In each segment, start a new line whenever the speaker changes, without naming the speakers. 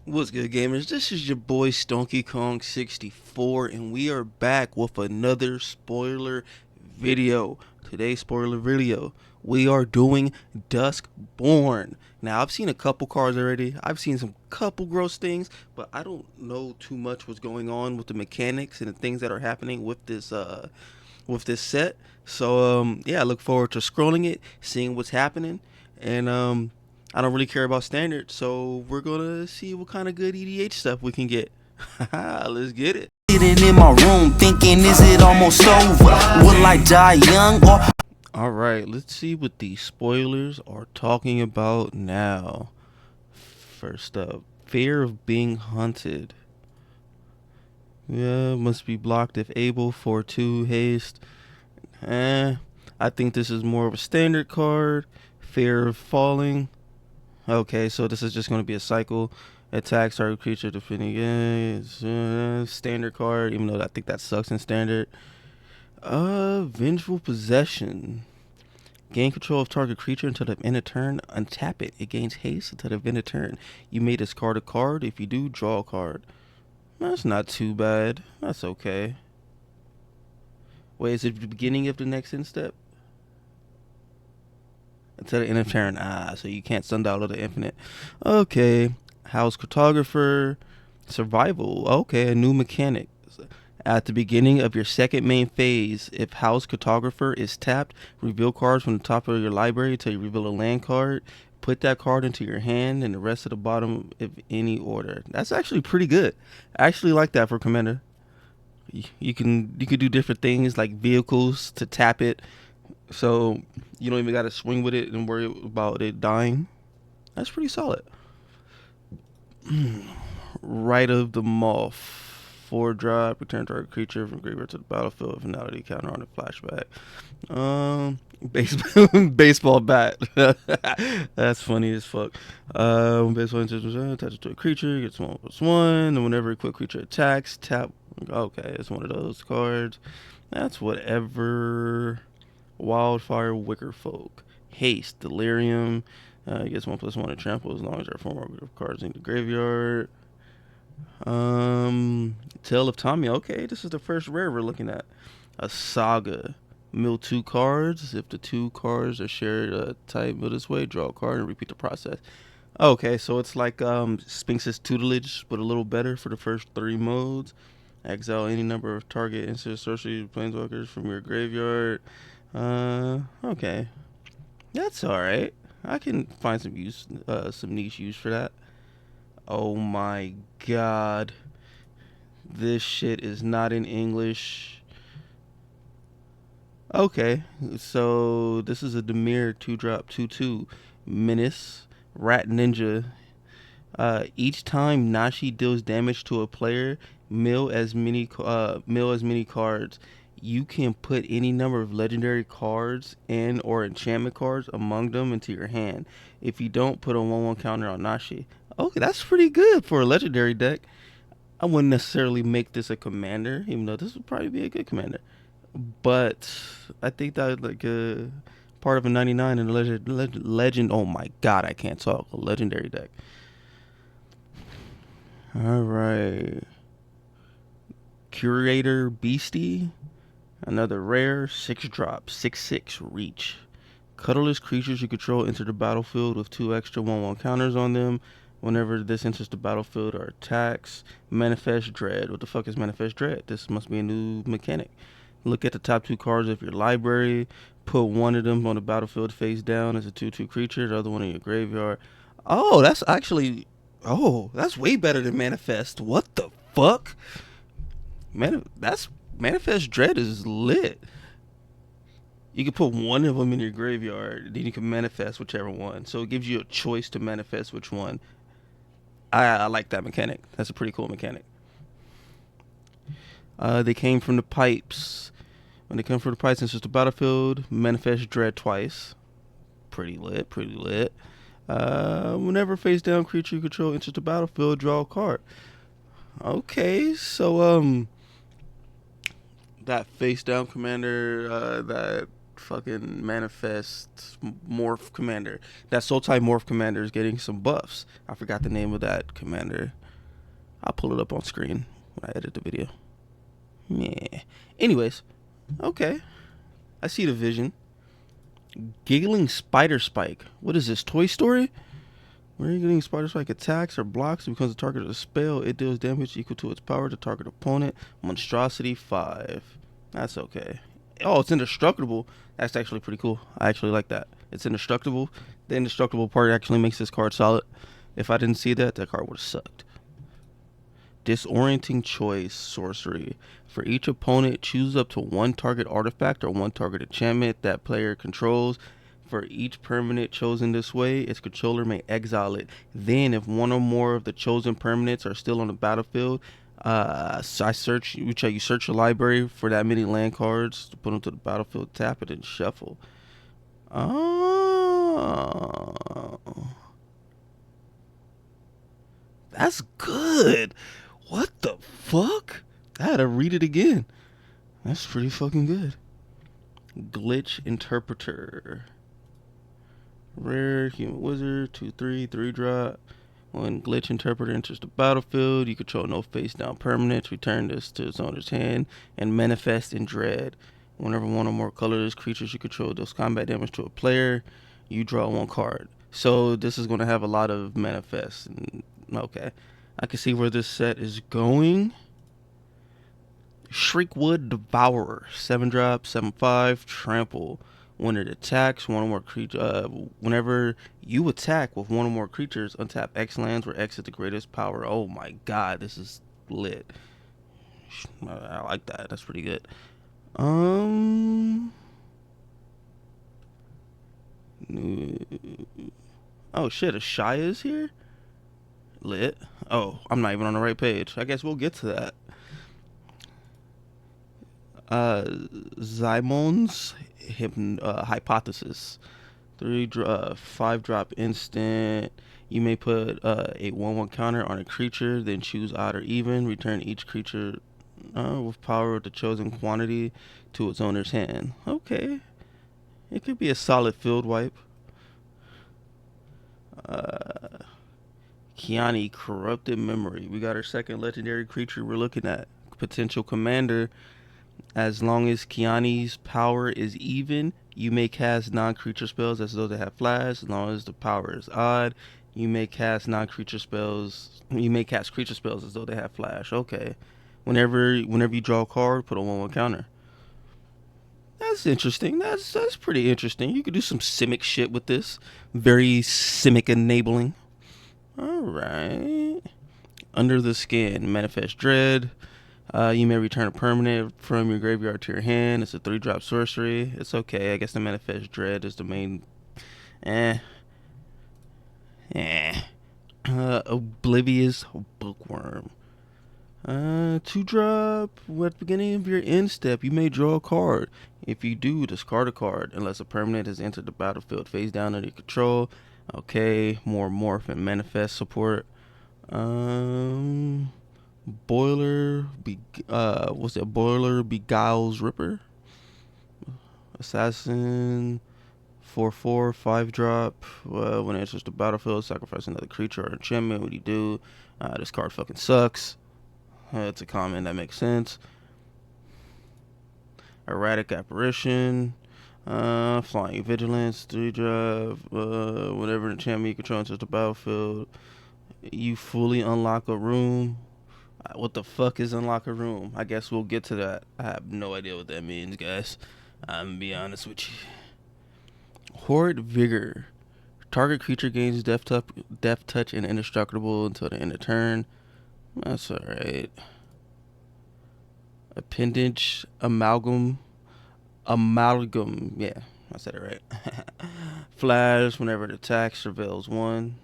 What's good, gamers? This is your boy Stonky Kong 64, and we are back with another spoiler video. Today's spoiler video, we are doing Duskmourn. Now, I've seen a couple cards already. I've seen some couple gross things, but I don't know too much what's going on with the mechanics and the things that are happening with this set. So yeah, I look forward to scrolling it, seeing what's happening, and I don't really care about standard, so we're gonna see what kind of good EDH stuff we can get. Let's get it.
Sitting in my room thinking, is it almost over? Will I die young or?
All right, let's see what the spoilers are talking about now. First up, fear of being hunted. Yeah, must be blocked if able for 2 haste. I think this is more of a standard card. Fear of falling. Okay, so this is just going to be a cycle. Attacks target creature defending against standard card, even though I think that sucks in standard. Vengeful Possession. Gain control of target creature until the end of turn. Untap it. It gains haste until the end of turn. You may discard a card. If you do, draw a card. That's not too bad. That's okay. Wait, is it the beginning of the next end step? Until the end of turn. So you can't sundial of the infinite. Okay. House Cartographer. Survival. Okay, a new mechanic. At the beginning of your second main phase, if House Cartographer is tapped, reveal cards from the top of your library until you reveal a land card. Put that card into your hand and the rest of the bottom of any order. That's actually pretty good. I actually like that for Commander. You can do different things like vehicles to tap it, so you don't even got to swing with it and worry about it dying. That's pretty solid. Right of the Moth. 4-drop, return target creature from graveyard to the battlefield. Finality counter on a flashback. Baseball bat. That's funny as fuck. Baseball attach it to a creature, gets 1/1, and whenever a quick creature attacks, tap. Okay, it's one of those cards. That's whatever. Wildfire Wicker Folk. Haste, Delirium. Gets 1/1 to trample as long as there are 4 more cards in the graveyard. Tale of Tommy. Okay, this is the first rare we're looking at. A Saga. Mill 2 cards. If the 2 cards are shared type, mill this way, draw a card and repeat the process. Okay, so it's like Sphinx's Tutelage, but a little better for the first 3 modes. Exile any number of target instant sorcery planeswalkers from your graveyard. Okay. That's alright. I can find some use, some niche use for that. Oh my god. This shit is not in English. Okay, so this is a Demir 2-drop 2/2 Menace Rat Ninja. Each time Nashi deals damage to a player, mill as many cards. You can put any number of legendary cards and or enchantment cards among them into your hand. If you don't, put a 1/1 counter on Nashi. Okay, that's pretty good for a legendary deck. I wouldn't necessarily make this a commander, even though this would probably be a good commander. But I think that like a part of a 99 in a legend. Oh my god, I can't talk. A legendary deck. All right. Curator Beastie. Another rare 6-drop 6/6 reach. Colorless creatures you control enter the battlefield with 2 extra 1/1 counters on them. Whenever this enters the battlefield or attacks, Manifest Dread. What the fuck is Manifest Dread? This must be a new mechanic. Look at the top 2 cards of your library. Put one of them on the battlefield face down as a 2/2 creature. The other one in your graveyard. Oh, that's actually... Oh, that's way better than Manifest. What the fuck? That's... Manifest Dread is lit. You can put one of them in your graveyard, then you can manifest whichever one. So it gives you a choice to manifest which one. I like that mechanic. That's a pretty cool mechanic. They came from the pipes. When they come from the pipes into the battlefield, manifest Dread twice. Pretty lit, pretty lit. Whenever face down creature you control enters the battlefield, draw a card. Okay, so that face down commander that fucking manifest morph commander. That soul type morph commander is getting some buffs. I forgot the name of that commander. I'll pull it up on screen when I edit the video. Yeah. Anyways, okay. I see the vision. Giggling Spider Spike. What is this, Toy Story? Where you getting Spider Spike attacks or blocks, it becomes the target of the spell. It deals damage equal to its power to target opponent. Monstrosity 5. That's okay. Oh, it's indestructible. That's actually pretty cool. I actually like that. It's indestructible. The indestructible part actually makes this card solid. If I didn't see that, that card would have sucked. Disorienting Choice Sorcery. For each opponent, choose up to one target artifact or one target enchantment that player controls. For each permanent chosen this way, its controller may exile it. Then, if one or more of the chosen permanents are still on the battlefield, you search your library for that many land cards to put them to the battlefield, tap it, and shuffle. Oh, that's good. What the fuck? I had to read it again. That's pretty fucking good. Glitch Interpreter. Rare human wizard, 2/3, 3-drop. When Glitch Interpreter enters the battlefield, you control no face down permanents. Return this to its owner's hand and manifest in dread. Whenever one or more colorless creatures you control deals combat damage to a player, you draw one card. So this is going to have a lot of manifest. Okay. I can see where this set is going. Shriekwood Devourer, 7-drop, 7/5, trample. When it attacks one or more whenever you attack with one or more creatures, untap X lands where X is the greatest power. Oh my god, this is lit. I like that. That's pretty good. Oh shit, Ashiya's here? Lit. Oh, I'm not even on the right page. I guess we'll get to that. Zymon's Hypothesis. 5-drop instant. You may put a 1/1 counter on a creature, then choose odd or even. Return each creature with power of the chosen quantity to its owner's hand. Okay. It could be a solid field wipe. Kiani, Corrupted Memory. We got our second legendary creature we're looking at. Potential commander. As long as Kiani's power is even, you may cast non-creature spells as though they have flash. As long as the power is odd, you may cast non-creature spells. You may cast creature spells as though they have flash. Okay. Whenever you draw a card, put a 1/1 counter. That's interesting. That's pretty interesting. You could do some Simic shit with this. Very Simic enabling. Alright. Under the Skin, Manifest Dread. You may return a permanent from your graveyard to your hand. It's a 3-drop sorcery. It's okay. I guess the Manifest Dread is the main. Oblivious Bookworm. 2-drop. At the beginning of your end step, you may draw a card. If you do, discard a card unless a permanent has entered the battlefield face down under your control. Okay, more morph and manifest support. Boiler Beguiles Ripper. Assassin 4/4, 5-drop. When it enters the battlefield, sacrifice another creature or enchantment. What do you do? This card fucking sucks. It's a comment that makes sense. Erratic Apparition. Flying Vigilance, 3-drop. Whenever an enchantment you control enters the battlefield, you fully unlock a room. What the fuck is unlock a room? I guess we'll get to that. I have no idea what that means, guys. I'm gonna be honest with you. Horrid Vigor. Target creature gains Death Touch, and indestructible until the end of turn. That's alright. Appendage Amalgam. Yeah, I said it right. Flash. Whenever it attacks, surveils 1.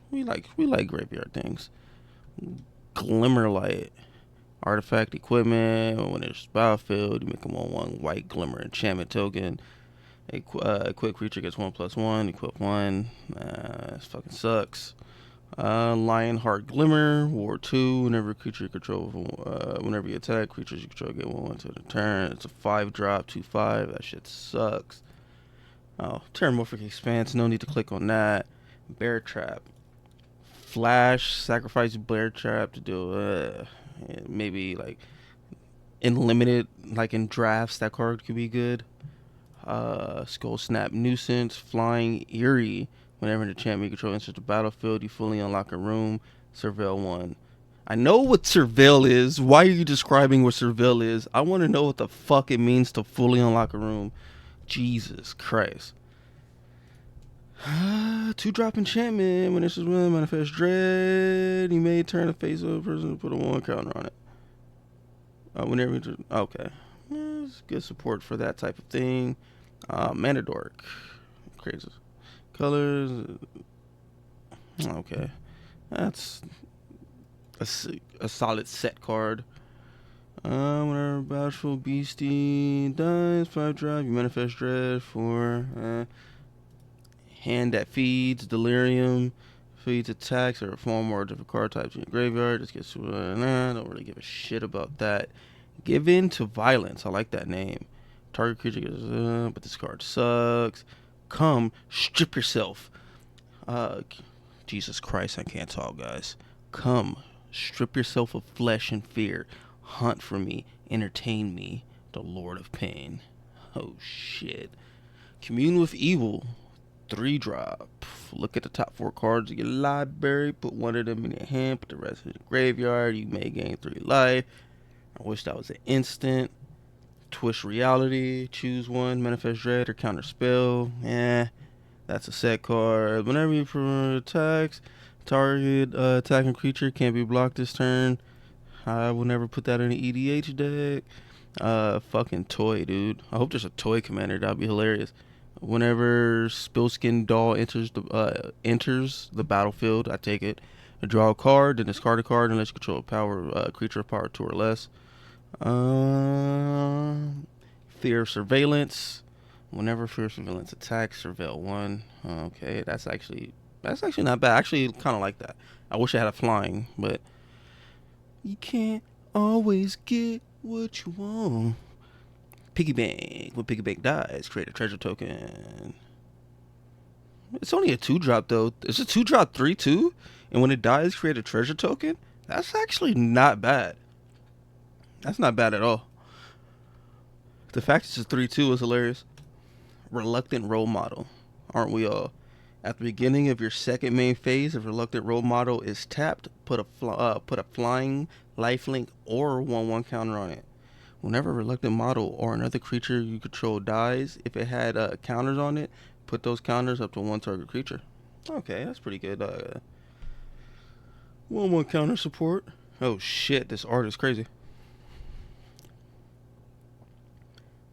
We like graveyard things. Glimmerlight. Artifact equipment. When it's battlefield, you make a 1/1 white glimmer enchantment token. A quick creature gets 1/1. Equip 1. This fucking sucks. Lionheart Glimmer, War 2. Whenever creature you control, whenever you attack, creatures you control get 1/1 to the turn. It's a 5-drop, 2/5. That shit sucks. Oh, Terramorphic Expanse. No need to click on that. Bear Trap. Flash, sacrifice Bear Trap to do maybe like in limited, like in drafts, that card could be good. Skull Snap Nuisance, Flying Eerie. Whenever an enchantment you control enters the battlefield, you fully unlock a room. Surveil 1. I know what Surveil is. Why are you describing what Surveil is? I want to know what the fuck it means to fully unlock a room. Jesus Christ. 2-drop enchantment. When this is one, manifest dread. You may turn a face of a person and put a 1 counter on it. Whenever you okay. It's good support for that type of thing. Mana Dork. Crazy. Colors. Okay. That's a solid set card. Whenever Bashful Beastie dies, 5-drop, you manifest dread for hand that feeds, delirium, feeds attacks or form more different card types in your graveyard. Just gets don't really give a shit about that. Give in to violence. I like that name. Target creature gets but this card sucks. Come, strip yourself. Jesus Christ, I can't talk, guys. Come, strip yourself of flesh and fear. Hunt for me, entertain me, the Lord of Pain. Oh shit. Commune with Evil. 3-drop. Look at the top 4 cards of your library. Put one of them in your hand. Put the rest in the graveyard. You may gain 3 life. I wish that was an instant. Twist Reality. Choose one. Manifest Dread or Counter Spell. That's a set card. Whenever you perform attacks, target attacking creature can't be blocked this turn. I will never put that in an EDH deck. Fucking toy, dude. I hope there's a toy commander. That'd be hilarious. Whenever Spillskin Doll enters the battlefield, I take it. I draw a card, then discard a card unless you control a creature of power 2 or less. Fear of Surveillance. Whenever Fear of Surveillance attacks, Surveil 1. Okay, that's actually not bad. I actually kind of like that. I wish I had a flying, but you can't always get what you want. Piggy Bank. When Piggy Bank dies, create a treasure token. It's only a 2-drop though. It's a 2-drop 3/2, and when it dies, create a treasure token. That's actually not bad. That's not bad at all. The fact it's a 3/2 is hilarious. Reluctant Role Model. Aren't we all? At the beginning of your second main phase, if Reluctant Role Model is tapped, put a flying, lifelink, or 1/1 counter on it. Whenever a Reluctant Model or another creature you control dies, if it had counters on it, put those counters up to 1 target creature. Okay, that's pretty good. 1/1 counter support. Oh shit, this art is crazy.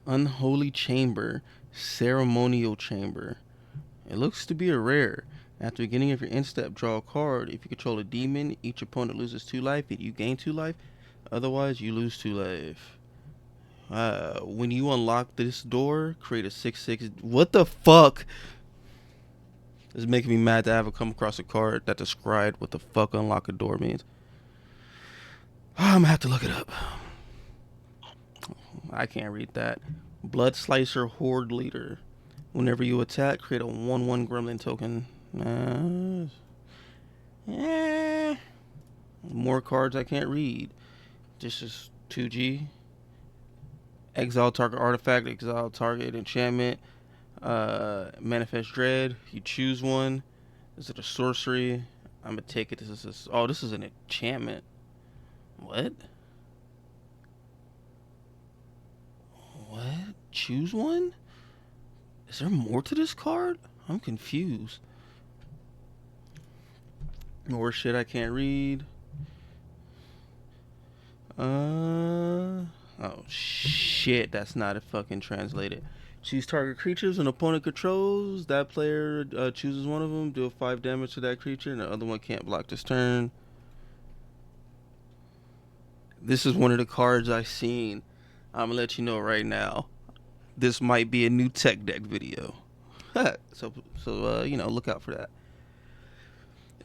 Unholy Chamber. Ceremonial Chamber. It looks to be a rare. At the beginning of your end step, draw a card. If you control a demon, each opponent loses 2 life, and you gain 2 life. Otherwise, you lose 2 life. When you unlock this door, create a 6/6. What the fuck? It's making me mad that I haven't come across a card that described what the fuck unlock a door means. I'm gonna have to look it up. I can't read that. Blood Slicer Horde Leader. Whenever you attack, create a 1/1 Gremlin token. More cards I can't read. This is 2G. Exile target artifact, exile target enchantment, manifest dread. You choose one. Is it a sorcery? I'm gonna take it. This is an enchantment. What? What? Choose one? Is there more to this card? I'm confused. More shit I can't read. Oh shit, that's not a fucking translated. Choose target creatures an opponent controls. That player chooses one of them. Deal 5 damage to that creature, and the other one can't block this turn. This is one of the cards I've seen. I'm gonna let you know right now. This might be a new tech deck video. so look out for that.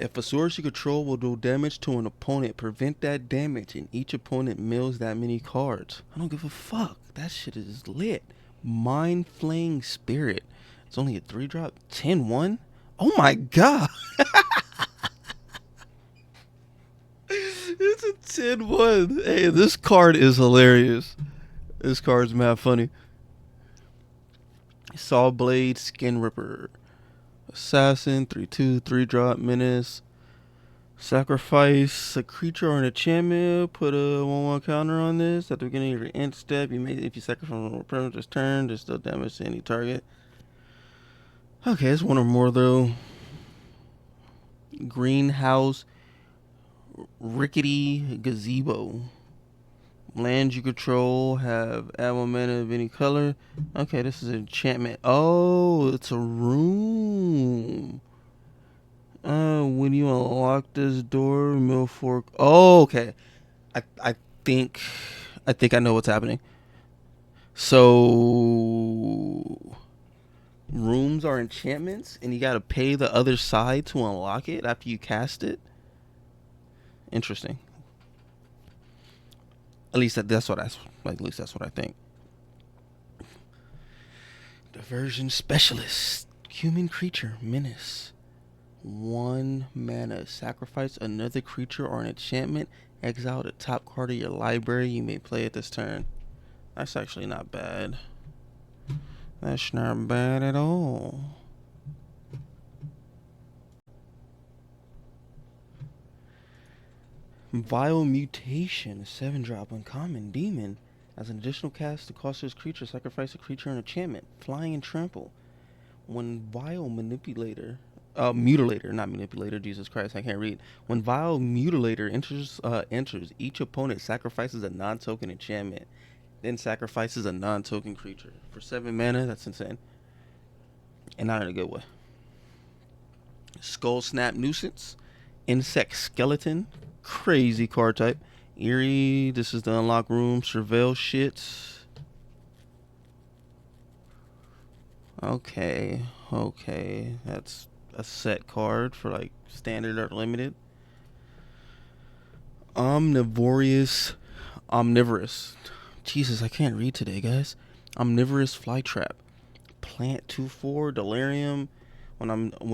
If a source you control will do damage to an opponent, prevent that damage, and each opponent mills that many cards. I don't give a fuck. That shit is lit. Mind Flaying Spirit. It's only a 3-drop. 10-1? Oh my god. It's a 10-1. Hey, this card is hilarious. This card's mad funny. Saw Blade, Skin Ripper. Assassin, 3/2, 3-drop, menace. Sacrifice a creature or an enchantment. Put a 1/1 counter on this. At the beginning of your end step, if you sacrifice on a opponent this turn, there's still damage to any target. Okay, it's one or more though. Greenhouse, Rickety Gazebo. Lands you control have add 1 mana of any color. Okay, this is an enchantment. Oh, it's a room. When you unlock this door, mill fork. Oh, okay. I think I know what's happening. So rooms are enchantments, and you gotta pay the other side to unlock it after you cast it. Interesting. At least that's what I think. Diversion Specialist, human creature, menace. 1 mana. Sacrifice another creature or an enchantment. Exile the top card of your library. You may play it this turn. That's actually not bad. That's not bad at all. Vile Mutation, 7-drop uncommon demon. As an additional cast to cost this creature, sacrifice a creature and enchantment. Flying and trample. When Vile Mutilator, not Manipulator, Jesus Christ, I can't read. When Vile Mutilator enters, each opponent sacrifices a non-token enchantment, then sacrifices a non-token creature. For 7 mana, that's insane. And not in a good way. Skull Snap Nuisance, Insect Skeleton, crazy card type. Eerie, this is the unlock room, surveil shit. Okay, that's a set card for like standard or limited. Omnivorous. Jesus, I can't read today, guys. Omnivorous Flytrap. Plant 2/4 Delirium. When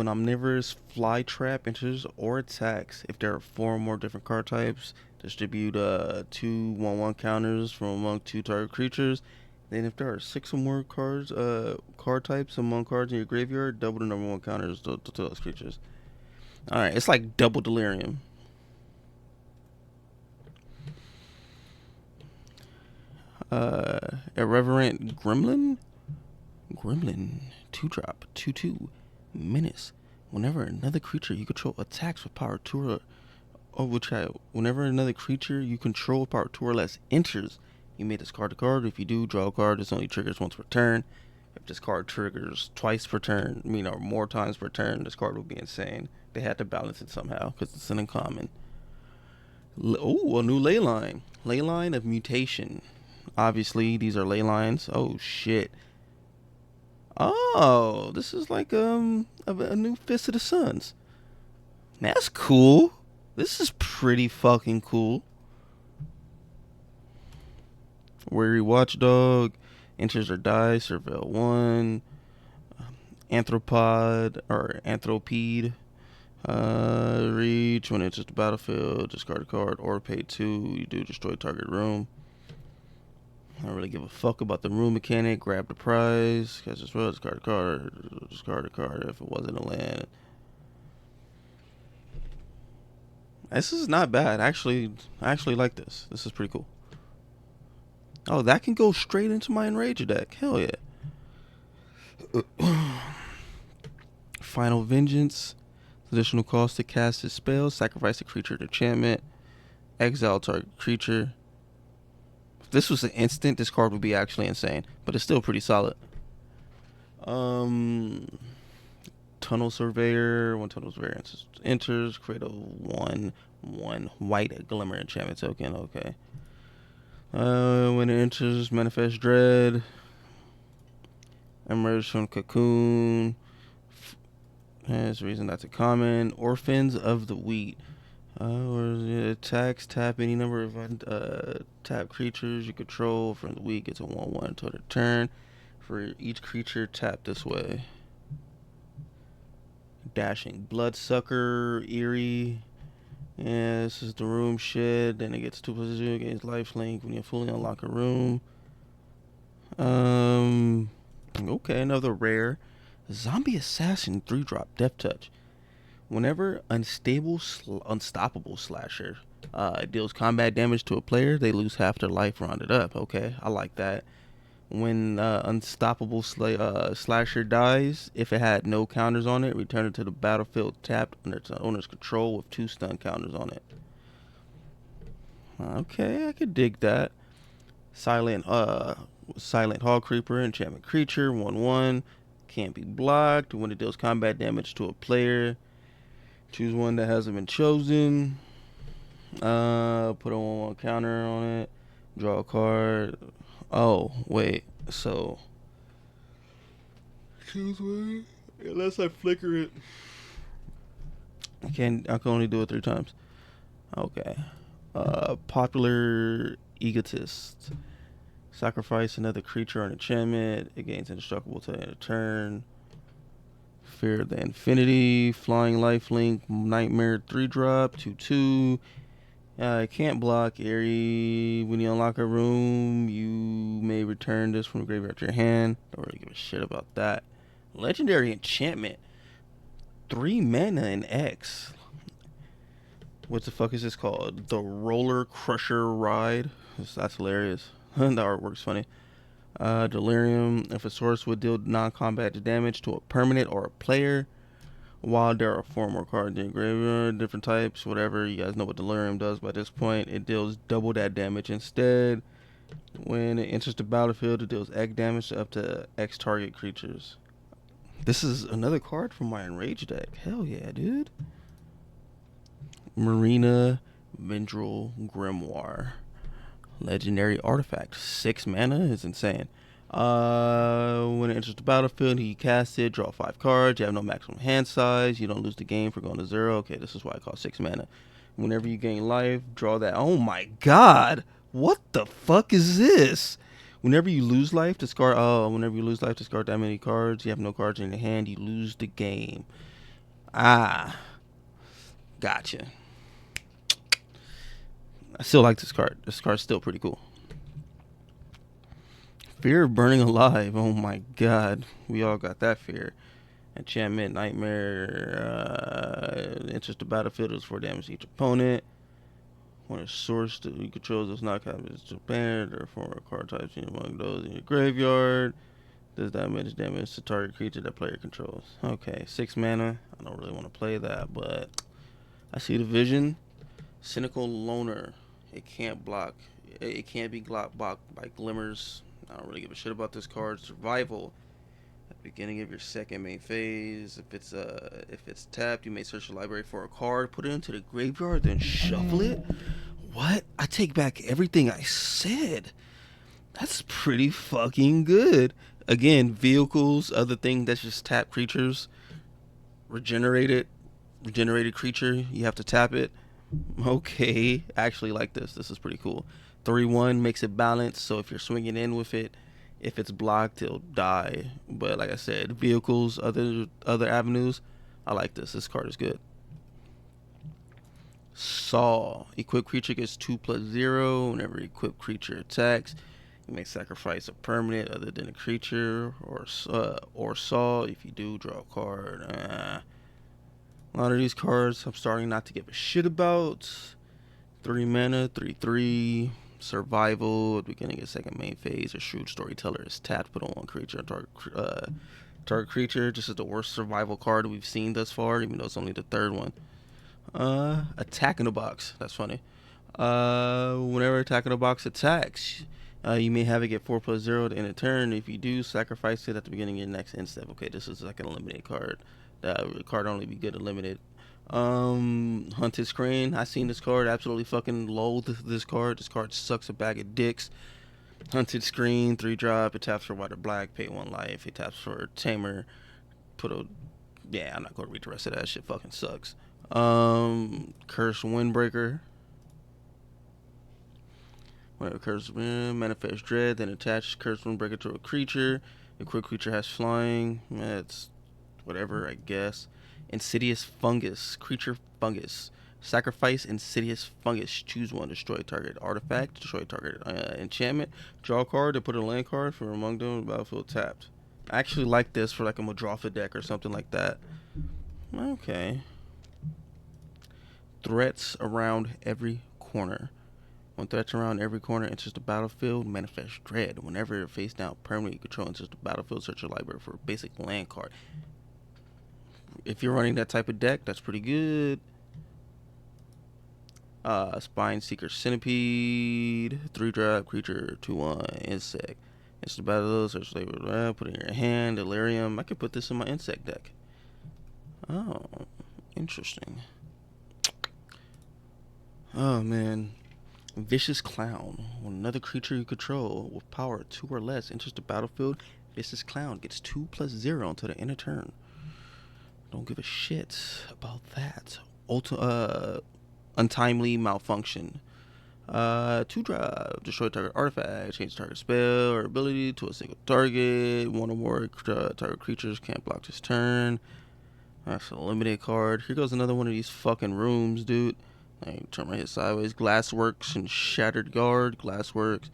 Omnivorous Flytrap enters or attacks, if there are 4 or more different card types, distribute 2 1/1 counters from among 2 target creatures. Then if there are 6 or more card types among cards in your graveyard, double the number 1 counters to those creatures. Alright, it's like double Delirium. Irreverent Gremlin, 2-drop, 2/2, menace. Whenever another creature you control attacks with power 2 whenever another creature you control with power 2 or less enters, you may discard a card. If you do, draw a card. This only triggers once per turn. If this card triggers twice per turn, or more times per turn, this card will be insane. They had to balance it somehow because it's an uncommon. Oh, a new Leyline. Leyline of Mutation. Obviously, these are ley lines. Oh, shit. Oh, this is like a new Fist of the Suns. That's cool. This is pretty fucking cool. Weary Watchdog. Enters or dies. Surveil 1. Anthropode. Reach. When it enters the battlefield, discard a card or pay 2. You do destroy target room. I don't really give a fuck about the room mechanic. Grab the prize. Cast as well. Discard a card. Discard a card if it wasn't a land. This is not bad. I actually like this. This is pretty cool. Oh, that can go straight into my Enrager deck. Hell yeah. Final Vengeance. Additional cost to cast his spell. Sacrifice a creature to enchantment. Exile target creature. If this was an instant, this card would be actually insane. But it's still pretty solid. Tunnel Surveyor. When Tunnel Surveyor enters, create a 1/1 white Glimmer enchantment token. Okay. When it enters, Manifest Dread. Emerge from Cocoon. That's the reason that's a common. Orphans of the Wheat. Or attacks, tap any number of tap creatures you control from the week. It's a 1/1 until their turn. For each creature tapped this way. Dashing Bloodsucker, Eerie. Yeah, this is the room shit. Then it gets 2/2 against lifelink when you fully unlock a room. Okay, another rare. Zombie Assassin 3-drop Death Touch. Whenever unstoppable slasher deals combat damage to a player, they lose half their life rounded up. Okay, I like that. When unstoppable slasher dies, if it had no counters on it, return it to the battlefield tapped under its owner's control with 2 stun counters on it. Okay, I could dig that. Silent Hall Creeper, enchantment creature, 1/1, can't be blocked. When it deals combat damage to a player, choose one that hasn't been chosen. Put a 1/1 counter on it. Draw a card. Oh, wait. So choose one. Unless I flicker it. I can only do it 3 times. Okay. Popular Egotist. Sacrifice another creature on enchantment. It gains indestructible till the end of turn. Fear of the Infinity. Flying Lifelink. Nightmare 3-drop. 2/2. Can't block. Eerie. When you unlock a room, you may return this from the graveyard to your hand. Don't really give a shit about that. Legendary enchantment. 3 mana and X. What the fuck is this called? The Roller Crusher Ride. That's hilarious. The artwork's funny. Delirium. If a source would deal non-combat damage to a permanent or a player, while there are 4 more cards in your graveyard, different types, whatever. You guys know what Delirium does by this point. It deals double that damage instead. When it enters the battlefield, it deals X damage to up to X target creatures. This is another card from my Enrage deck. Hell yeah, dude. Marina Mindrel Grimoire. Legendary artifact. 6 mana is insane. When it enters the battlefield, you cast it, draw 5 cards. You have no maximum hand size. You don't lose the game for going to 0. Okay, this is why I call 6 mana. Whenever you gain life, draw that. Oh my god! What the fuck is this? Whenever you lose life, discard. Oh, whenever you lose life, discard that many cards. You have no cards in your hand. You lose the game. Ah, gotcha. I still like this card. This card's still pretty cool. Fear of Burning Alive. Oh my god. We all got that fear. Enchantment, Nightmare. Enters the battlefield is 4 damage to each opponent. When a source that you control does not have its banned or former card types among those in your graveyard. Does that much damage to target creature that player controls. Okay, 6 mana. I don't really want to play that, but I see the vision. Cynical Loner. It can't block. It can't be blocked by glimmers. I don't really give a shit about this card. Survival. At the beginning of your second main phase, if it's tapped, you may search the library for a card, put it into the graveyard, then shuffle it. What? I take back everything I said. That's pretty fucking good. Again, vehicles, other thing that's just tap creatures. Regenerated creature, you have to tap it. Okay, I actually like this. This is pretty cool. 3/1 makes it balanced, so if you're swinging in with it, if it's blocked, it'll die. But like I said, vehicles, other avenues, I like this. This card is good. Saw. Equipped creature gets 2/0. Whenever equipped creature attacks, you may sacrifice a permanent other than a creature or saw. If you do, draw a card. A lot of these cards I'm starting not to give a shit about. 3 mana, 3/3. Survival. At the beginning of second main phase, a Shrewd Storyteller is tapped. Put on 1 creature. Target creature. This is the worst survival card we've seen thus far, even though it's only the 3rd one. Attack in the Box. That's funny. Whenever Attack in the Box attacks, you may have it get 4/0 to end a turn. If you do, sacrifice it at the beginning of your next end step. Okay, this is like an eliminate card. That card only be good eliminated. Hunted Screen. I seen this card. Absolutely fucking loathe this card. This card sucks a bag of dicks. Hunted Screen, 3-drop. It taps for white or black. Pay 1 life. It taps for Tamer. Put a Yeah, I'm not gonna read the rest of that shit. Fucking sucks. Curse Windbreaker. Whenever Curse Wind manifests dread, then attach Curse Windbreaker to a creature. The quick creature has flying. It's whatever, I guess. Insidious Fungus. Creature Fungus. Sacrifice Insidious Fungus. Choose one. Destroy target artifact. Destroy target enchantment. Draw a card to put a land card from among them. Battlefield tapped. I actually like this for like a Madrofa deck or something like that. Okay. Threats around every corner. When threats around every corner enters the battlefield, manifest dread. Whenever it face down permanently you control enters the battlefield, search your library for a basic land card. If you're running that type of deck, that's pretty good. Spine Seeker Centipede, 3-drop creature, 2/1 insect. It's the battle, search label, put it in your hand. Delirium. I could put this in my insect deck. Oh, interesting. Oh man. Vicious Clown. When another creature you control with power 2 or less enters the battlefield, Vicious Clown gets 2+0 until the end of turn. Don't give a shit about that. Untimely Malfunction. 2-drop. Destroy target artifact. Change target spell or ability to a single target. One or more target creatures can't block this turn. That's a limited card. Here goes another one of these fucking rooms, dude. I turn my head sideways. Glassworks and Shattered Guard. Glassworks.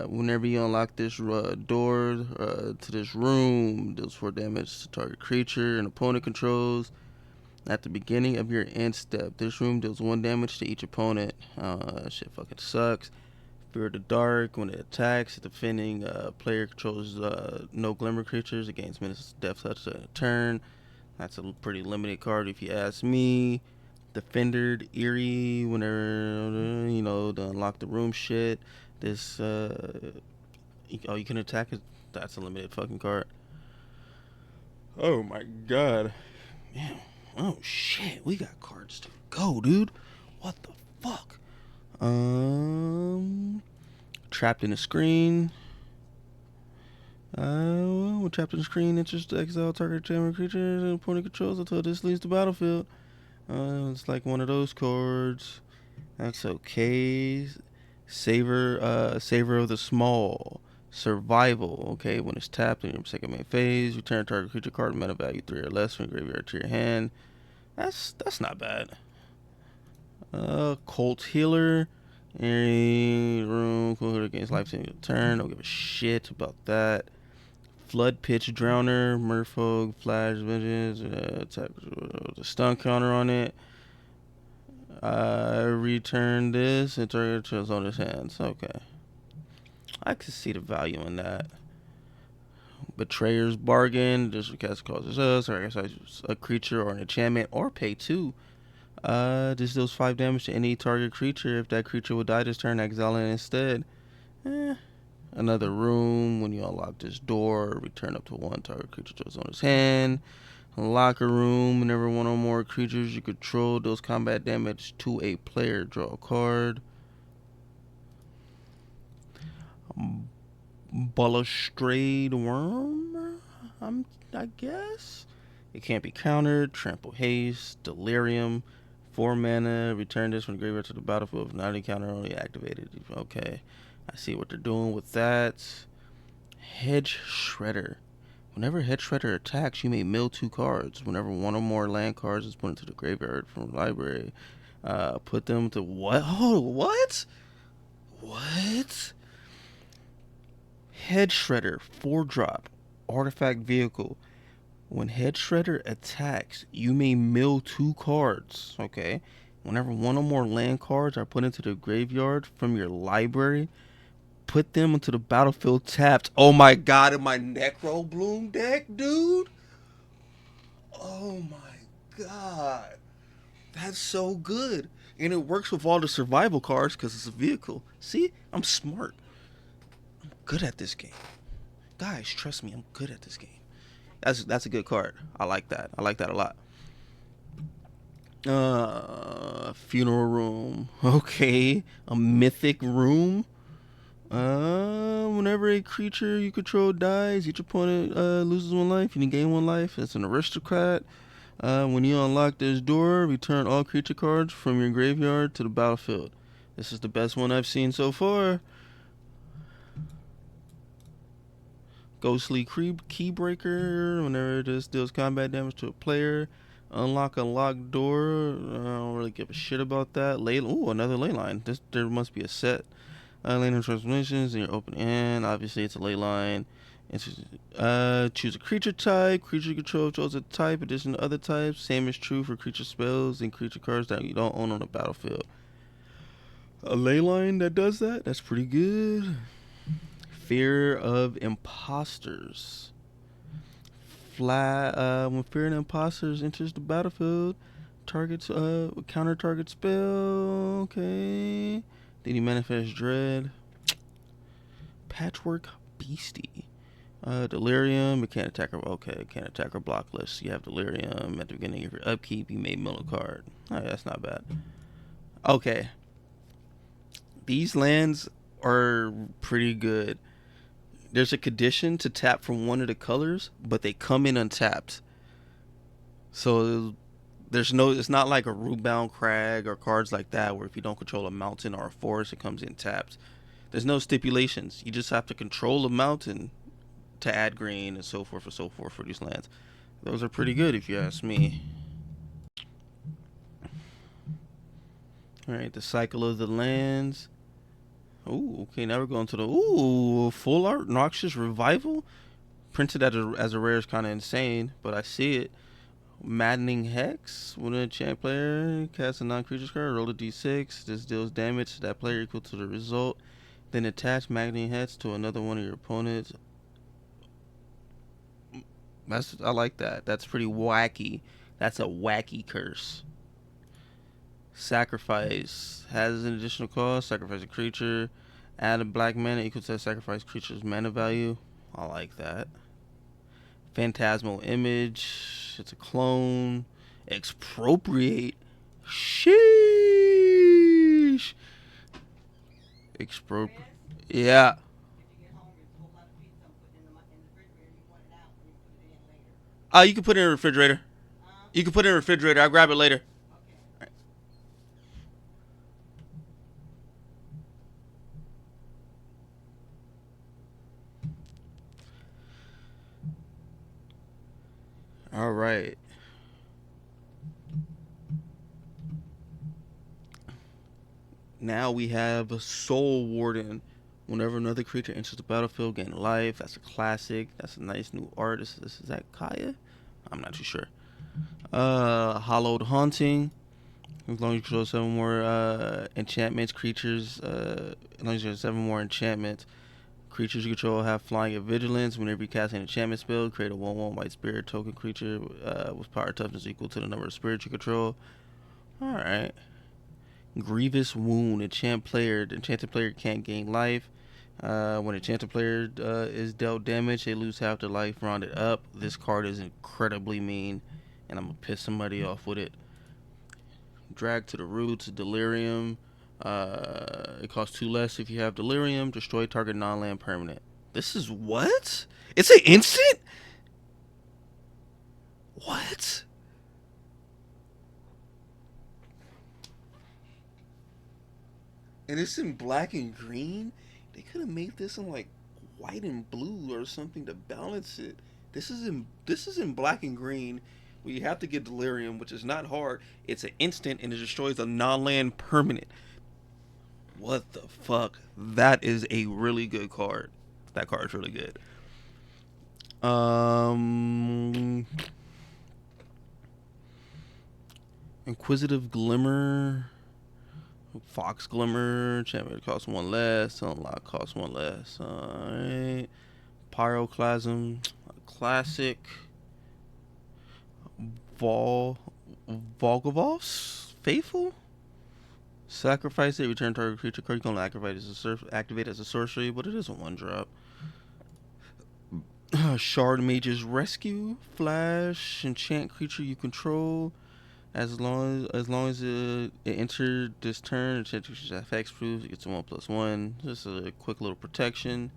Whenever you unlock this door to this room, deals 4 damage to target creature and opponent controls. At the beginning of your end step, this room deals 1 damage to each opponent. That shit fucking sucks. Fear of the Dark. When it attacks, the defending player controls no glimmer creatures. It gains minutes death touch a turn. That's a pretty limited card if you ask me. Defendered, Eerie, whenever, to unlock the room shit. This, you can attack it. That's a limited fucking card. Oh my god. Damn. Oh shit, we got cards to go, dude. What the fuck? Trapped in a Screen. Trapped in a Screen, interest to exile target chamber creature and opponent controls until this leaves the battlefield. It's like one of those cards. That's okay. Savor of the Small. Survival. Okay, when it's tapped in your second main phase, return target creature card meta value 3 or less from your graveyard to your hand. That's not bad. Cult Healer. Room. Cool against life saving turn. Don't give a shit about that. Flood Pitch Drowner. Merfolk. Flash Vengeance. Attack with a stun counter on it. Return this and target controls on his hands. Okay. I can see the value in that. Betrayer's Bargain. This cast causes us, or I guess a creature or an enchantment, or pay 2. This deals 5 damage to any target creature. If that creature would die this turn, exile it instead. Another room. When you unlock this door, return up to 1 target creature to on his hand. Locker Room. Whenever one or more creatures you control deals combat damage to a player, draw a card. Balustrade Worm, I guess. It can't be countered. Trample Haste. Delirium. 4 mana. Return this from the graveyard to the battlefield. If not encounter only activated. Okay. I see what they're doing with that. Hedge Shredder. Whenever Hedge Shredder attacks, you may mill 2 cards. Whenever one or more land cards is put into the graveyard from the library, put them to what? Oh, what? What? Hedge Shredder, 4-drop, artifact vehicle. When Hedge Shredder attacks, you may mill 2 cards. Okay. Whenever one or more land cards are put into the graveyard from your library, put them into the battlefield tapped. Oh my god, in my Necro Bloom deck, dude? Oh my god. That's so good. And it works with all the survival cards because it's a vehicle. See? I'm smart. I'm good at this game. Guys, trust me, I'm good at this game. That's a good card. I like that. I like that a lot. Funeral Room. Okay. A mythic room. Whenever a creature you control dies, each opponent loses 1 life and you gain 1 life. It's an aristocrat. When you unlock this door, return all creature cards from your graveyard to the battlefield. This is the best one I've seen so far. Ghostly Keybreaker. Whenever this deals combat damage to a player, unlock a locked door. I don't really give a shit about that. Ooh, another ley line. There must be a set. Lane of transformations in your open hand. Obviously, it's a ley line. Choose a creature type. Creature you control chose a type. Addition to other types. Same is true for creature spells and creature cards that you don't own on the battlefield. A ley line that does that. That's pretty good. Fear of imposters. When fear of imposters enters the battlefield, targets counter target spell. Okay. Then you manifest dread. Patchwork Beastie. Delirium. It can't attack or can't attack or block list. You have Delirium at the beginning of your upkeep. You may mill a card. Oh, yeah, that's not bad. Okay. These lands are pretty good. There's a condition to tap from one of the colors, but they come in untapped. So it's not like a Rootbound Crag or cards like that where if you don't control a mountain or a forest, it comes in tapped. There's no stipulations. You just have to control a mountain to add green and so forth for these lands. Those are pretty good if you ask me. Alright, the cycle of the lands. Ooh, okay, now we're going to the full art Noxious Revival. Printed as a rare is kind of insane, but I see it. Maddening Hex. When an enchant player casts a non-creature card, roll a d6. This deals damage to that player equal to the result. Then attach Maddening Hex to another one of your opponents. I like that. That's pretty wacky. That's a wacky curse. Sacrifice has an additional cost. Sacrifice a creature. Add a black mana equal to that sacrifice creature's mana value. I like that. Phantasmal Image. It's a clone. Expropriate. Sheesh. Yeah. You can put it in the refrigerator. You can put it in the refrigerator. I'll grab it later. All right. Now we have Soul Warden. Whenever another creature enters the battlefield, gain life. That's a classic. That's a nice new art. This is that Kaya? I'm not too sure. Hallowed Haunting. As long as you control 7 more enchantments, creatures. As long as you have 7 more enchantments, creatures you control have flying and vigilance. Whenever you cast an enchantment spell, create a 1/1 white spirit token creature with power toughness equal to the number of spirits you control. Alright. Grievous Wound. The enchanted player can't gain life. When an enchanted player is dealt damage, they lose half their life rounded up. This card is incredibly mean, and I'm going to piss somebody off with it. Drag to the Roots. Delirium. It costs 2 less if you have Delirium. Destroy target non-land permanent. This is what? It's an instant? What? And it's in black and green? They could have made this in like white and blue or something to balance it. This is in black and green. We have to get Delirium, which is not hard. It's an instant and it destroys a non-land permanent. What the fuck? That is a really good card. That card's really good. Inquisitive Glimmer. Fox Glimmer. Champion costs 1 less. Unlock costs 1 less. Alright. Pyroclasm. Classic. Volgavoff's Faithful. Sacrifice it. Return target creature card. You can only activate as a sorcery, but it is a 1-drop. Shard Mage's Rescue. Flash. Enchant creature you control. As long as it entered this turn, it's FX proof. It gets a 1/1. Just a quick little protection.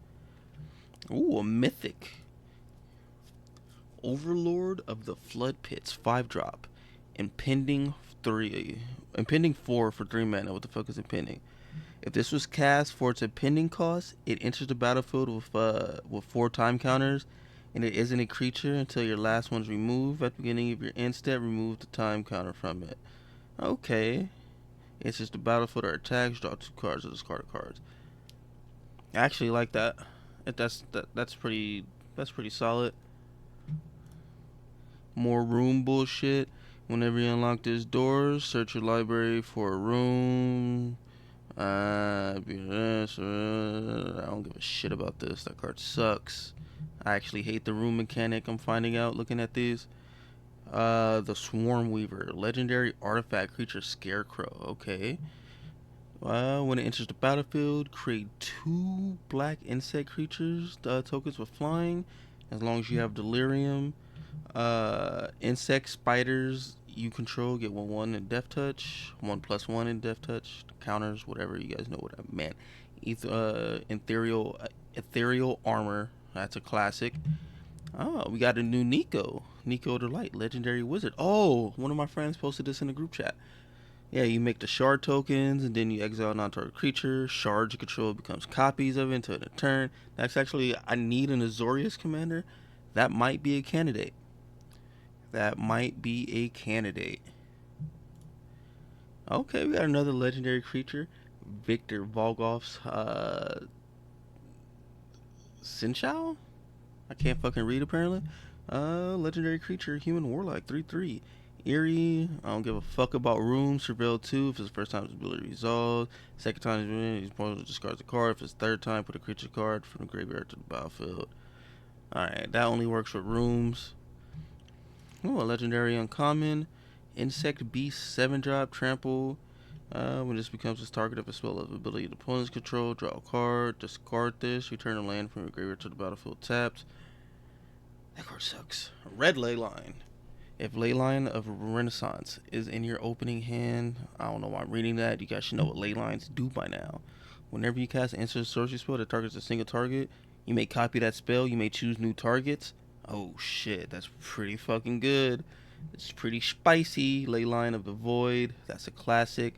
Ooh, a mythic. Overlord of the Flood Pits, 5-drop. Impending 4 for 3 mana. What the fuck is impending? If this was cast for its impending cost, it enters the battlefield with 4 time counters, and it isn't a creature until your last one's removed. At the beginning of your end step, remove the time counter from it. Okay. It's just the battlefield or attacks, draw 2 cards or discard cards. I actually like that. That's pretty solid. More room bullshit. Whenever you unlock this door, search your library for a room. I don't give a shit about this. That card sucks. I actually hate the room mechanic. I'm finding out looking at these. The Swarm Weaver, legendary artifact creature, Scarecrow. Okay. When it enters the battlefield, create 2 black insect creatures tokens with flying. As long as you have Delirium, insect spiders you control get 1/1 in Death Touch, 1/1 in Death Touch, counters, whatever, you guys know what I meant. Ethereal armor, that's a classic. Oh, we got a new Nico Delight, legendary wizard. Oh, one of my friends posted this in the group chat. Yeah, you make the shard tokens, and then you exile non-target creature. Shards you control becomes copies of it until the turn. That's actually, I need an Azorius commander. That might be a candidate. Okay, we got another legendary creature. Victor Volgoff's Sinchao? I can't fucking read apparently. Legendary creature, human warlock, 3/3. Eerie, I don't give a fuck about room. Surveil 2, if it's the first time his ability resolved. Second time he's supposed to discard the card. If it's third time, put a creature card from the graveyard to the battlefield. Alright, that only works for rooms. Oh, a legendary uncommon. Insect Beast, 7-drop, trample. When this becomes its target of a spell of ability the opponent's control, draw a card, discard this, return a land from your graveyard to the battlefield tapped. That card sucks. Red Leyline. If Leyline of Renaissance is in your opening hand, I don't know why I'm reading that. You guys should know what Leylines do by now. Whenever you cast an instant sorcery spell that targets a single target, you may copy that spell. You may choose new targets. Oh shit, that's pretty fucking good. It's pretty spicy. Leyline of the Void. That's a classic.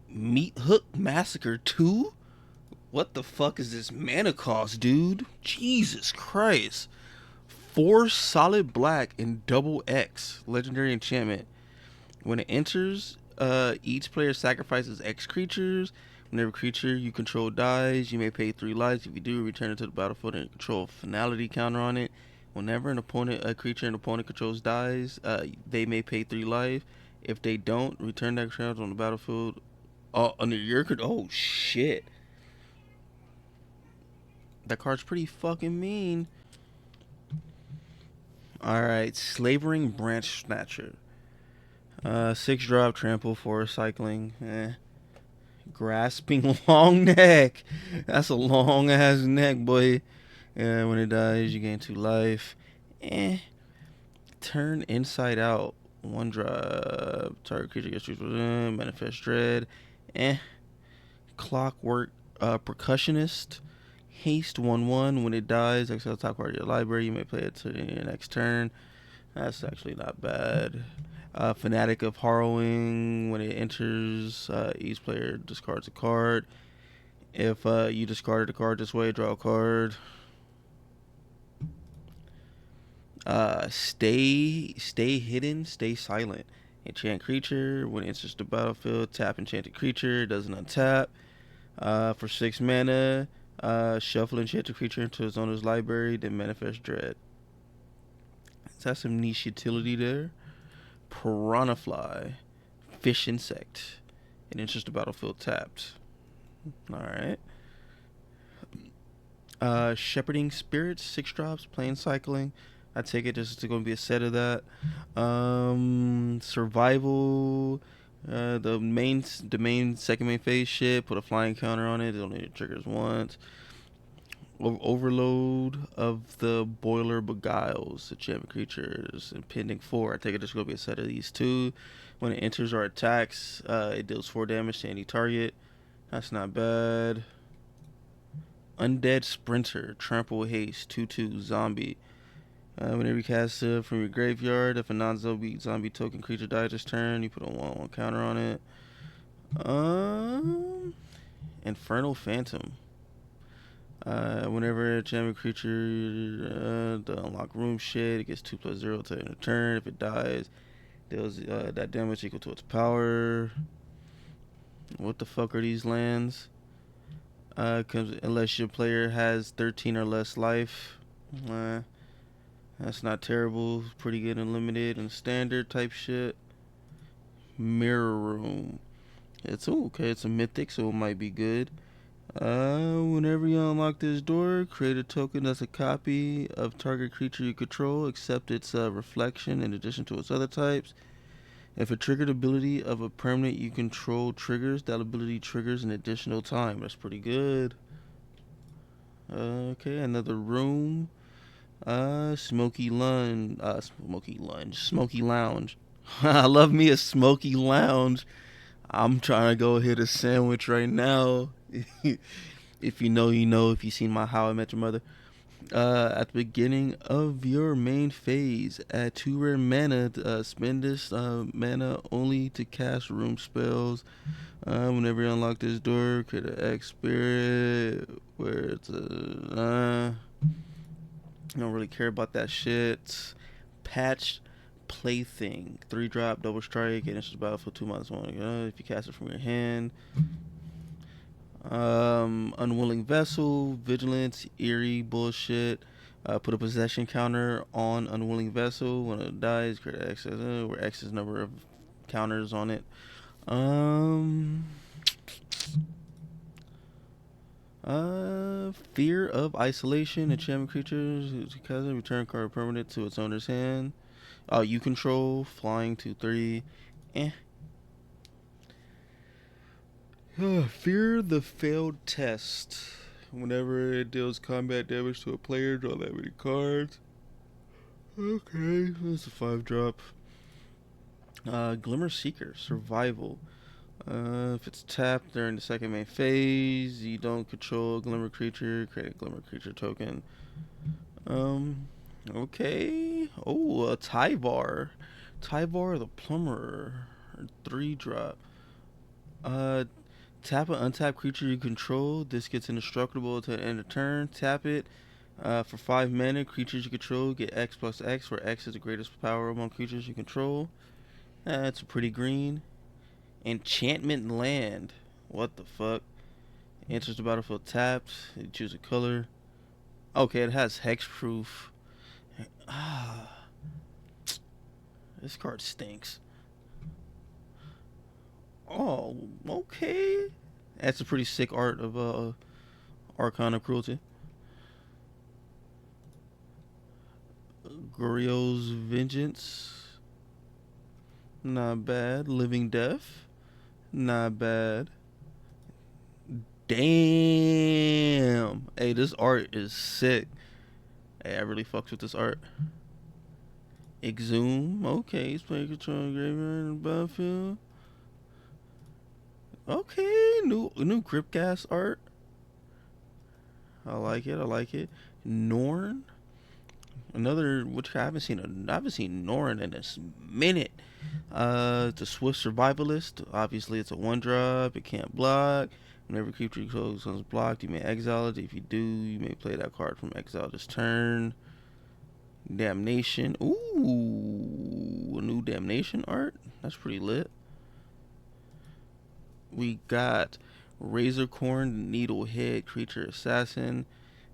Meat Hook Massacre 2? What the fuck is this mana cost, dude? Jesus Christ. 4 solid black and double X. Legendary enchantment. When it enters, each player sacrifices X creatures. Whenever a creature you control dies, you may pay 3 lives. If you do, return it to the battlefield and control a finality counter on it. Whenever a creature an opponent controls dies, they may pay 3 life. If they don't, return that creature on the battlefield. Under your control. Oh shit. That card's pretty fucking mean. Alright, Slavering Branch Snatcher. 6-drop, trample, forest cycling. Grasping Long Neck. That's a long ass neck, boy. When it dies, you gain 2 life. Turn Inside Out. 1-drop. Target creature gets used Manifest Dread. Clockwork Percussionist. Haste 1/1. When it dies, exile top card of your library. You may play it to your next turn. That's actually not bad. Fanatic of Harrowing. When it enters, each player discards a card. If you discarded a card this way, draw a card. Stay hidden, stay silent. Enchant creature. When it enters the battlefield, tap enchanted creature. Doesn't untap. For 6 mana, shuffle enchanted creature into its owner's library, then manifest dread. So that's some niche utility there. Piranha Fly, fish insect. It enters the battlefield tapped. Alright. Shepherding Spirits, 6 drops, plane cycling. I take it this is going to be a set of that. Survival. The second main phase shit. Put a flying counter on it. It only triggers once. Overload of the Boiler Beguiles, the champion creatures, impending 4. I take it there's going to be a set of these too. When it enters or attacks, it deals 4 damage to any target. That's not bad. Undead Sprinter, Trample Haste, 2/2 zombie. Whenever you cast it from your graveyard, if a non-zombie token creature dies this turn, you put a 1/1 counter on it. Infernal Phantom. Whenever a champion creature to unlock room shit, it gets 2/0 to end a turn. If it dies, deals that damage equal to its power. What the fuck are these lands? Unless your player has 13 or less life. That's not terrible. Pretty good and limited and standard type shit. Mirror Room. It's okay. It's a mythic, so it might be good. Whenever you unlock this door, create a token that's a copy of target creature you control, except its reflection in addition to its other types. If a triggered ability of a permanent you control triggers, that ability triggers an additional time. That's pretty good. Okay, another room. Smoky Lounge. I love me a Smoky Lounge. I'm trying to go hit a sandwich right now. If you know, you know. If you've seen my How I Met Your Mother. At the beginning of your main phase, add 2 rare mana. Spend this mana only to cast room spells. Whenever you unlock this door, create an X Spirit. Where it's I don't really care about that shit. Patched Plaything. 3-drop, double strike, and it's just battlefield 2/1. If you cast it from your hand. Unwilling Vessel, Vigilance, Eerie, bullshit. Put a possession counter on Unwilling Vessel. When it dies, create X, where X is number of counters on it. Fear of Isolation. Enchantment creatures, because return card permanent to its owner's hand. You control, flying 2/3. Fear the Failed Test. Whenever it deals combat damage to a player, draw that many cards. Okay, that's a 5-drop. Glimmer Seeker, Survival. If it's tapped during the second main phase, you don't control a Glimmer creature, create a Glimmer creature token. Okay. Oh, Tyvar. Tyvar the Plumber. 3-drop. Tap an untapped creature you control. This gets indestructible to the end of turn. Tap it. For 5 mana, creatures you control get X+X, where X is the greatest power among creatures you control. That's pretty green. Enchantment Land. What the fuck? Enters the battlefield tapped. You choose a color. Okay, it has hexproof. This card stinks. Oh, okay. That's a pretty sick art of Archon of Cruelty. Gorio's Vengeance. Not bad. Living Death. Not bad. Damn. Hey, this art is sick. Hey, I really fucks with this art. Exhume. Okay, he's playing control graveyard and battlefield. Okay, new Gripgas art. I like it. Norn. Another, which I haven't seen Norn in a minute. It's a Swift Survivalist. Obviously, it's a 1-drop. It can't block. Whenever creature you control is blocked, you may exile it. If you do, you may play that card from exile this turn. Damnation. Ooh, a new Damnation art. That's pretty lit. We got Razorcorn Needlehead Creature Assassin.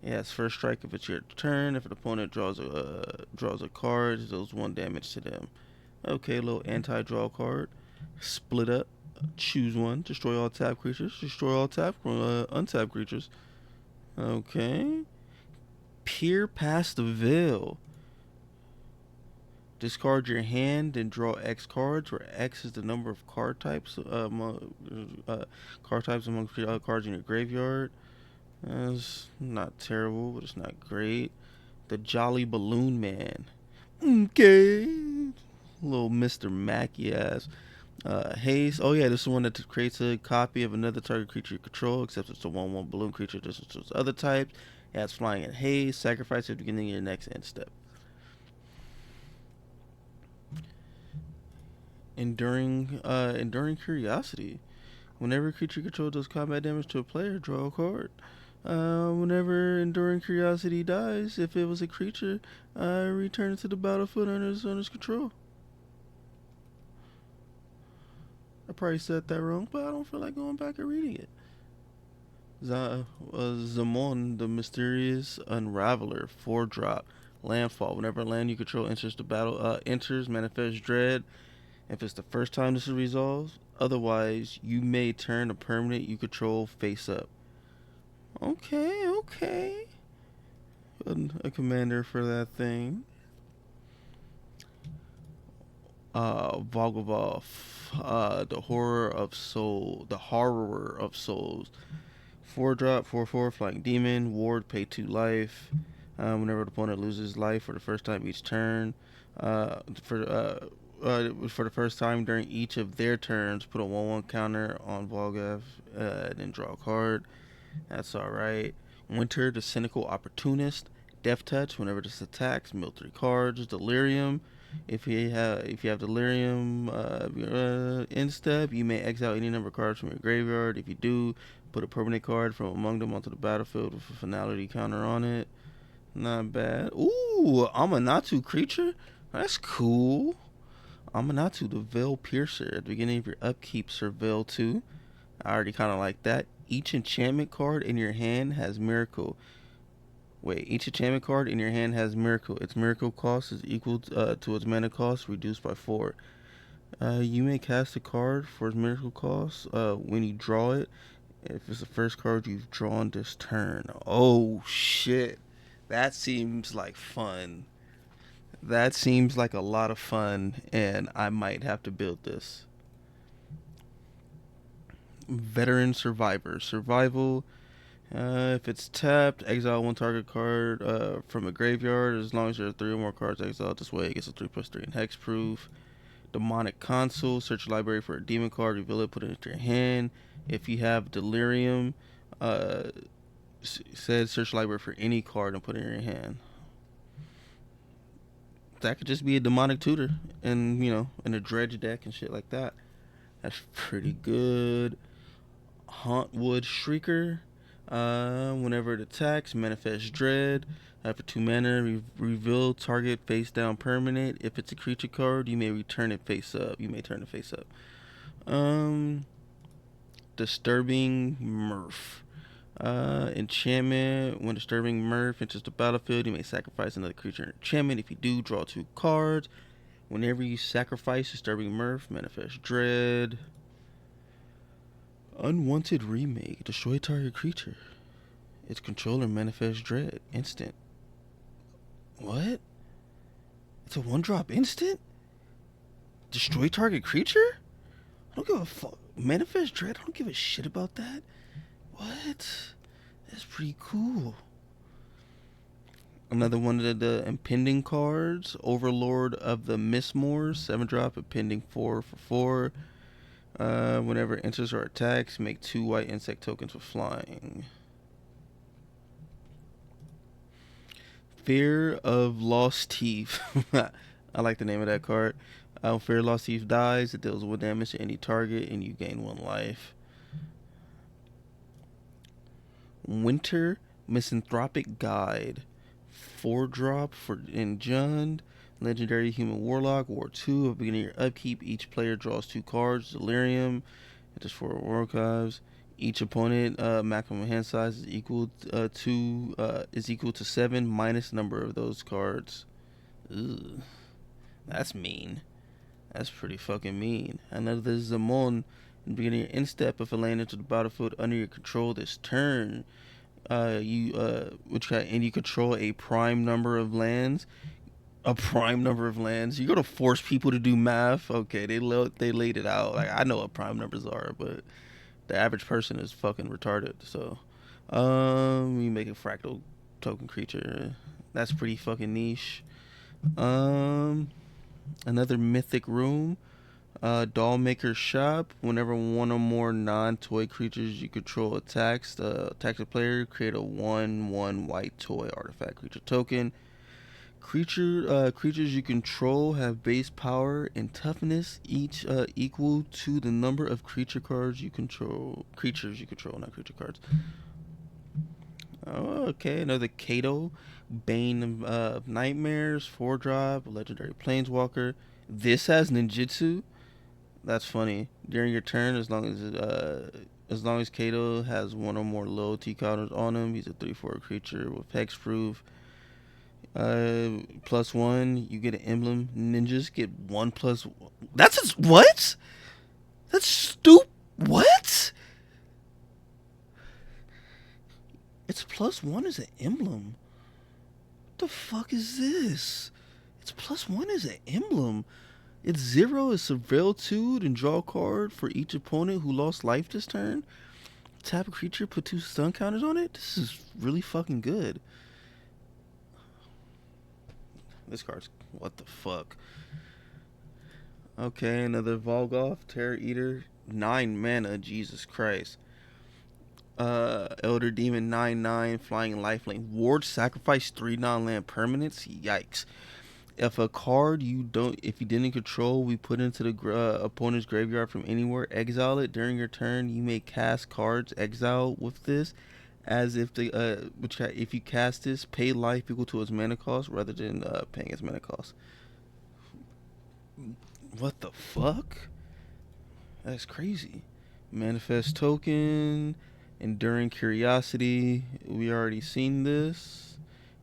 It has first strike if it's your turn. If an opponent draws a card, it deals 1 damage to them. Okay, a little anti-draw card. Split up. Choose one. Destroy all tap creatures. Destroy all untapped creatures. Okay. Peer past the veil. Discard your hand and draw X cards, where X is the number of card types among cards in your graveyard. It's not terrible, but it's not great. The Jolly Balloon Man. Okay. Little Mr. Mackey ass. Haste. Oh yeah, this is one that creates a copy of another target creature you control, except it's a 1/1 balloon creature just as those other types. It has flying and haste. Sacrifice at the beginning of your next end step. Enduring Curiosity. Whenever a creature controls does combat damage to a player, draw a card. Whenever Enduring Curiosity dies, if it was a creature, return it to the battlefield under its owner's control. I probably said that wrong, but I don't feel like going back and reading it. Zamon, the Mysterious Unraveler, 4-drop, landfall. Whenever land you control enters the battle, manifest dread. If it's the first time this is resolved, otherwise you may turn a permanent you control face up. Okay. A commander for that thing. Vogelvoff, the Horror of Souls. 4-drop, 4/4, flying demon, ward, pay 2 life. Whenever the opponent loses life for the first time each turn, for the first time during each of their turns, put a 1/1 counter on Volgav, then draw a card. That's alright. Winter, the Cynical Opportunist. Death Touch, whenever this attacks, mill 3 cards. Delirium, if you have Delirium end step, you may exile any number of cards from your graveyard. If you do, put a permanent card from among them onto the battlefield with a finality counter on it. Not bad. Ooh, Amanatu creature? That's cool. Amanatu, the Veil Piercer. At the beginning of your upkeep, Surveil 2. I already kind of like that. Each enchantment card in your hand has Miracle. Each enchantment card in your hand has Miracle. Its Miracle cost is equal to its mana cost, reduced by 4. You may cast a card for its Miracle cost when you draw it, if it's the first card you've drawn this turn. Oh, shit. That seems like fun. That seems like a lot of fun, and I might have to build this. Veteran Survivor. Survival. If it's tapped, exile 1 target card from a graveyard. As long as there are 3 or more cards exiled this way, it gets a 3/3 and hexproof. Demonic Console. Search your library for a demon card, reveal it, put it into your hand. If you have Delirium, said search library for any card and put it in your hand. That could just be a demonic tutor, and in a dredge deck and shit like that. That's pretty good. Hauntwood Shrieker. Whenever it attacks, manifest dread. For 2 mana, reveal target face down permanent. If it's a creature card, you may return it face up. Turn it face up. Disturbing Murph. Enchantment. When Disturbing Murph enters the battlefield, you may sacrifice another creature in enchantment. If you do, draw 2 cards. Whenever you sacrifice Disturbing Murph, manifest dread. Unwanted Remake. Destroy target creature. Its controller manifest dread. Instant. What? It's a 1-drop instant? Destroy target creature? I don't give a fuck. Manifest dread? I don't give a shit about that. What? That's pretty cool. Another one of the impending cards. Overlord of the Mistmoors. 7-drop impending 4/4. Whenever it enters or attacks, make 2 white insect tokens with flying. Fear of Lost Teeth. I like the name of that card. Fear of Lost Teeth dies. It deals 1 damage to any target, and you gain 1 life. Winter Misanthropic Guide. 4-drop for Enjund. Legendary Human Warlock, War 2. At the beginning of your upkeep, each player draws 2 cards. Delirium. It is 4 archives. Each opponent maximum hand size is equal to 7 minus number of those cards. Ugh. That's mean. That's pretty fucking mean. Another Zamon. In the beginning of your instep, if a land enters the battlefield under your control this turn, you control a prime number of lands. A prime number of lands. You're gonna force people to do math. Okay, they laid it out. Like, I know what prime numbers are, but the average person is fucking retarded. So You make a fractal token creature. That's pretty fucking niche. Um, Another mythic room. Doll Maker's Shop. Whenever one or more non-toy creatures you control attacks the player, create a 1/1 white toy artifact creature token. Creatures you control have base power and toughness, each equal to the number of creature cards you control. Creatures you control, not creature cards. Oh, okay, another Kato, Bane of Nightmares, 4-drop, legendary planeswalker. This has ninjutsu. That's funny. During your turn, as long as Kato has one or more loyalty counters on him, he's a 3/4 creature with hexproof. +1, you get an emblem. Ninjas get 1+. What? That's stupid. What? It's +1 as an emblem. What the fuck is this? It's +1 as an emblem. It's 0 is Surveillitude and draw a card for each opponent who lost life this turn. Tap a creature, put 2 stun counters on it. This is really fucking good. This card's what the fuck. Okay, another Volgoth, Terror Eater, 9 mana. Jesus Christ. Elder Demon 9/9, flying lifelink. Ward, sacrifice 3 non-land permanents. Yikes. If you didn't control, we put into the opponent's graveyard from anywhere, exile it. During your turn, you may cast cards exile with this, as if if you cast this, pay life equal to its mana cost rather than paying its mana cost. What the fuck? That's crazy. Manifest token, enduring curiosity. We already seen this.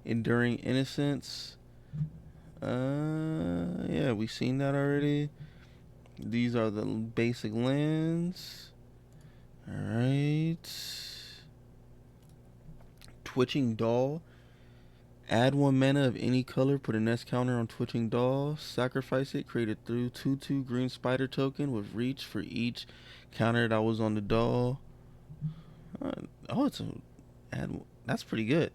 Enduring innocence. Yeah, we seen that already. These are the basic lands. Alright. Twitching Doll. Add 1 mana of any color, put a nest counter on Twitching Doll, sacrifice it, create a 2/2 green spider token with reach for each counter that was on the doll. That's pretty good.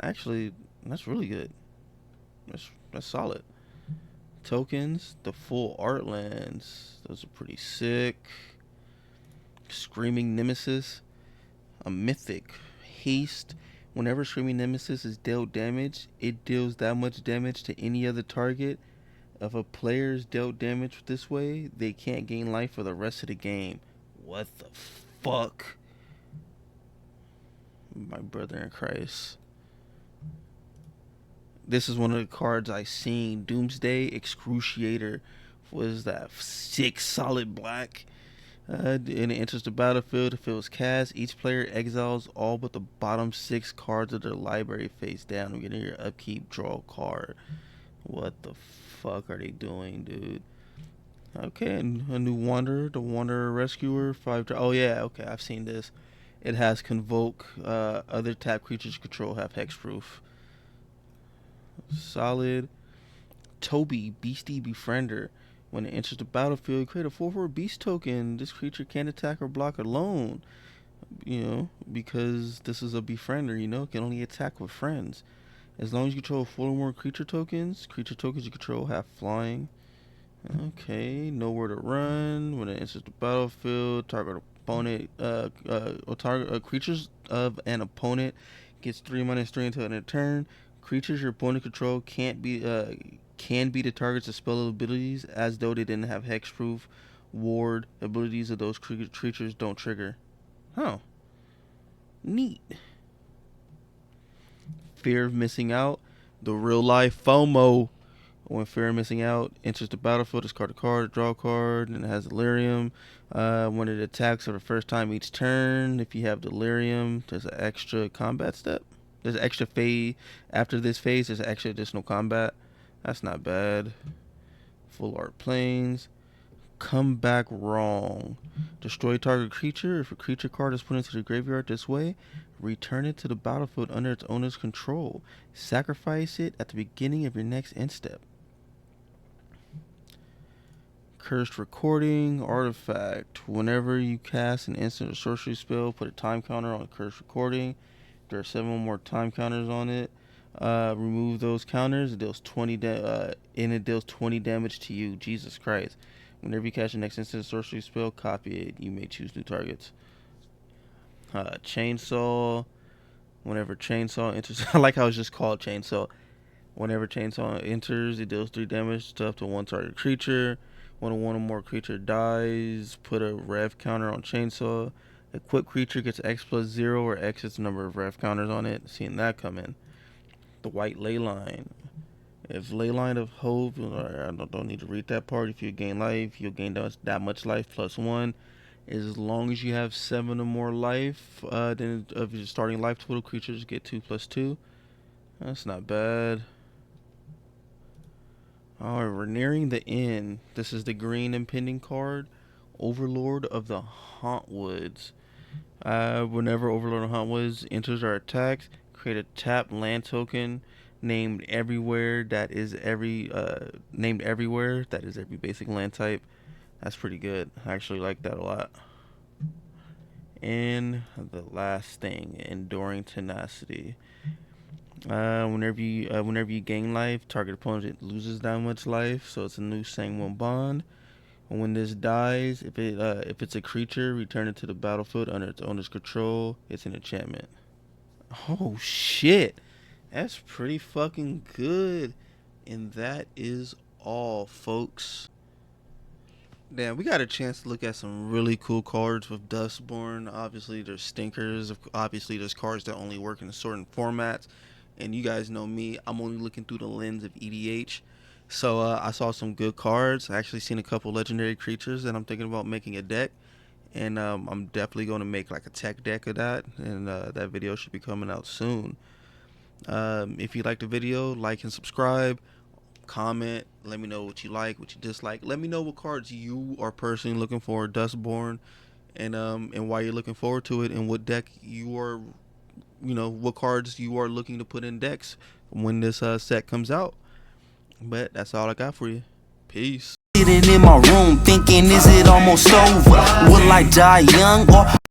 Actually, that's really good. That's solid. Tokens, the full art lands. Those are pretty sick. Screaming Nemesis, a mythic. Haste. Whenever Screaming Nemesis is dealt damage, it deals that much damage to any other target. If a player is dealt damage this way, they can't gain life for the rest of the game. What the fuck? My brother in Christ. This is one of the cards I seen. Doomsday Excruciator. Was that 6 solid black? In the interest of battlefield, if it was cast, each player exiles all but the bottom 6 cards of their library face down. We get your upkeep, draw a card. What the fuck are they doing, dude? Okay, and a new Wanderer, the Wanderer Rescuer, 5. Oh yeah, okay, I've seen this. It has Convoke. Other tap creatures you control have hexproof. Solid. Toby, Beastie Befriender. When it enters the battlefield, create a 4/4 beast token. This creature can't attack or block alone. Because this is a befriender, it can only attack with friends. As long as you control 4 or more creature tokens you control have flying. Okay, nowhere to run. When it enters the battlefield, target opponent, or target creatures of an opponent gets 3/3 until end of turn. Creatures your opponent control can be the targets of spell abilities as though they didn't have hexproof. Ward abilities of those creatures don't trigger. Oh, neat. Fear of missing out, the real life FOMO. When fear of missing out enters the battlefield, discard a card, draw a card, and it has delirium. When it attacks for the first time each turn, if you have delirium, there's an extra combat step. There's an extra phase. After this phase, there's an extra additional combat. That's not bad. Full art planes. Come back wrong. Destroy target creature. If a creature card is put into the graveyard this way, return it to the battlefield under its owner's control. Sacrifice it at the beginning of your next end step. Cursed Recording artifact. Whenever you cast an instant or sorcery spell, put a time counter on Cursed Recording. There are 7 more time counters on it. Remove those counters. It deals 20 it deals 20 damage to you. Jesus Christ. Whenever you cast your next instant sorcery spell, copy it. You may choose new targets. Chainsaw. Whenever Chainsaw enters, I like how it's just called Chainsaw. Whenever Chainsaw enters, it deals 3 damage to up to 1 target creature. When one or more creature dies, put a rev counter on Chainsaw. Equipped creature gets X plus 0 or X is the number of rev counters on it. Seeing that come in. The White Ley Line. If Ley Line of Hope, I don't need to read that part. If you gain life, you'll gain that much life plus 1. As long as you have 7 or more life, then of your starting life total, creatures get 2 plus 2. That's not bad. Alright, we're nearing the end. This is the green impending card. Overlord of the Hauntwoods. Whenever Overlord of the Hauntwoods enters our attacks, create a tap land token named everywhere. That is every basic land type. That's pretty good. I actually like that a lot. And the last thing, Enduring Tenacity. Whenever you gain life, target opponent loses that much life, so it's a new Sangwon bond. And when this dies, if it's a creature, return it to the battlefield under its owner's control. It's an enchantment. Oh shit, that's pretty fucking good. And that is all, folks. Damn, we got a chance to look at some really cool cards with Duskmourn. Obviously, there's stinkers. Obviously, there's cards that only work in certain formats. And you guys know me, I'm only looking through the lens of EDH. So I saw some good cards. I actually seen a couple legendary creatures that I'm thinking about making a deck. And I'm definitely going to make like a tech deck of that. And that video should be coming out soon. If you liked the video, like and subscribe. Comment, let me know what you like, what you dislike. Let me know what cards you are personally looking for, Duskmourn, and why you're looking forward to it, and what deck you are, what cards you are looking to put in decks when this set comes out. But that's all I got for you. Peace.
Sitting in my room thinking, is it almost over? Will I die young or